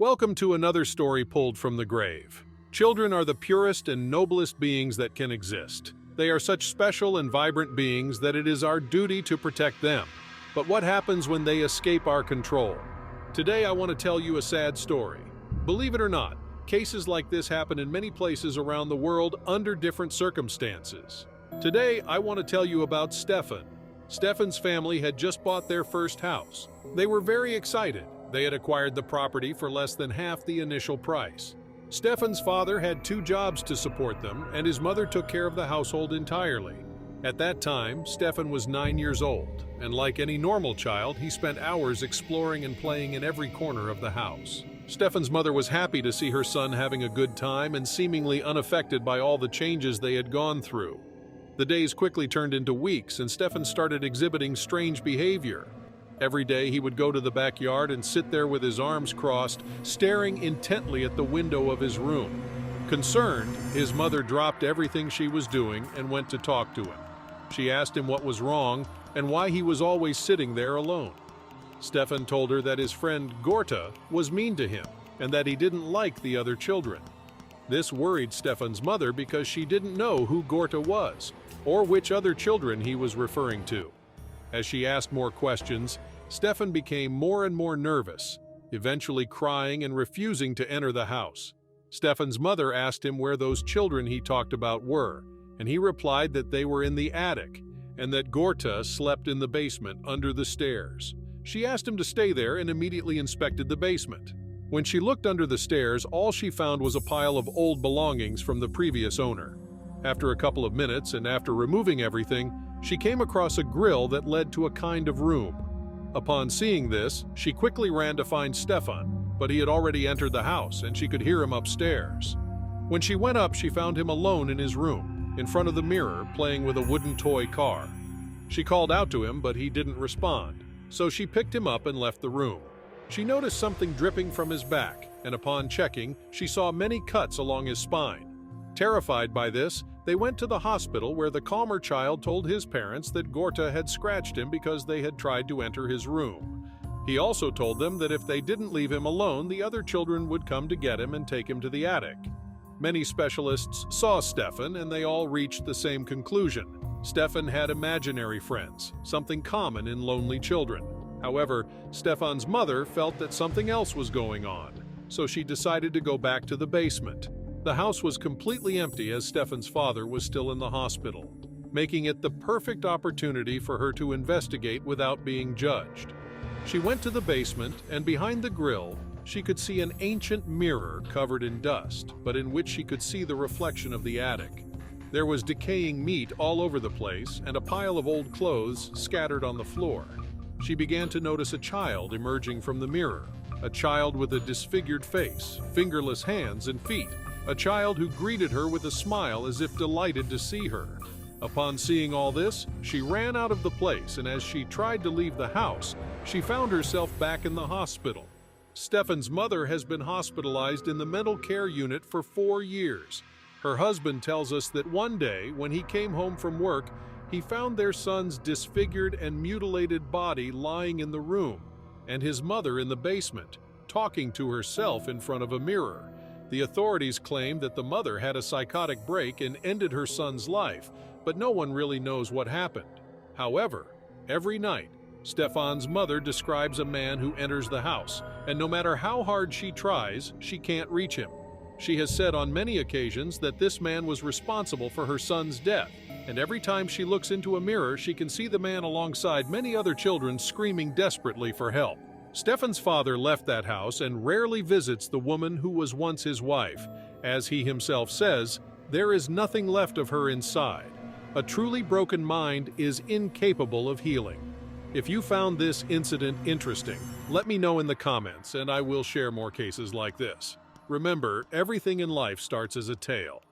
Welcome to another story pulled from the grave. Children are the purest and noblest beings that can exist. They are such special and vibrant beings that it is our duty to protect them. But what happens when they escape our control? Today I want to tell you a sad story. Believe it or not, cases like this happen in many places around the world under different circumstances. Today I want to tell you about Stephan. Stephan's family had just bought their first house. They were very excited. They had acquired the property for less than half the initial price. Stephan's father had 2 jobs to support them, and his mother took care of the household entirely. At that time, Stephan was 9 years old, and like any normal child, he spent hours exploring and playing in every corner of the house. Stephan's mother was happy to see her son having a good time and seemingly unaffected by all the changes they had gone through. The days quickly turned into weeks, and Stephan started exhibiting strange behavior. Every day he would go to the backyard and sit there with his arms crossed, staring intently at the window of his room. Concerned, his mother dropped everything she was doing and went to talk to him. She asked him what was wrong and why he was always sitting there alone. Stephan told her that his friend Gorta was mean to him and that he didn't like the other children. This worried Stephan's mother because she didn't know who Gorta was or which other children he was referring to. As she asked more questions, Stephan became more and more nervous, eventually crying and refusing to enter the house. Stephan's mother asked him where those children he talked about were, and he replied that they were in the attic and that Gorta slept in the basement under the stairs. She asked him to stay there and immediately inspected the basement. When she looked under the stairs, all she found was a pile of old belongings from the previous owner. After a couple of minutes and after removing everything, she came across a grill that led to a kind of room. Upon seeing this, she quickly ran to find Stephan, but he had already entered the house and she could hear him upstairs. When she went up, she found him alone in his room, in front of the mirror, playing with a wooden toy car. She called out to him, but he didn't respond, so she picked him up and left the room. She noticed something dripping from his back, and upon checking, she saw many cuts along his spine. Terrified by this, they went to the hospital where the calmer child told his parents that Gorta had scratched him because they had tried to enter his room. He also told them that if they didn't leave him alone, the other children would come to get him and take him to the attic. Many specialists saw Stephan and they all reached the same conclusion. Stephan had imaginary friends, something common in lonely children. However, Stephan's mother felt that something else was going on, so she decided to go back to the basement. The house was completely empty as Stephan's father was still in the hospital, making it the perfect opportunity for her to investigate without being judged. She went to the basement, and behind the grill, she could see an ancient mirror covered in dust, but in which she could see the reflection of the attic. There was decaying meat all over the place and a pile of old clothes scattered on the floor. She began to notice a child emerging from the mirror, a child with a disfigured face, fingerless hands and feet. A child who greeted her with a smile as if delighted to see her. Upon seeing all this, she ran out of the place, and as she tried to leave the house, she found herself back in the hospital. Stephan's mother has been hospitalized in the mental care unit for 4 years. Her husband tells us that one day, when he came home from work, he found their son's disfigured and mutilated body lying in the room, and his mother in the basement, talking to herself in front of a mirror. The authorities claim that the mother had a psychotic break and ended her son's life, but no one really knows what happened. However, every night, Stephan's mother describes a man who enters the house, and no matter how hard she tries, she can't reach him. She has said on many occasions that this man was responsible for her son's death, and every time she looks into a mirror, she can see the man alongside many other children screaming desperately for help. Stephan's father left that house and rarely visits the woman who was once his wife. As he himself says, there is nothing left of her inside. A truly broken mind is incapable of healing. If you found this incident interesting, let me know in the comments and I will share more cases like this. Remember, everything in life starts as a tale.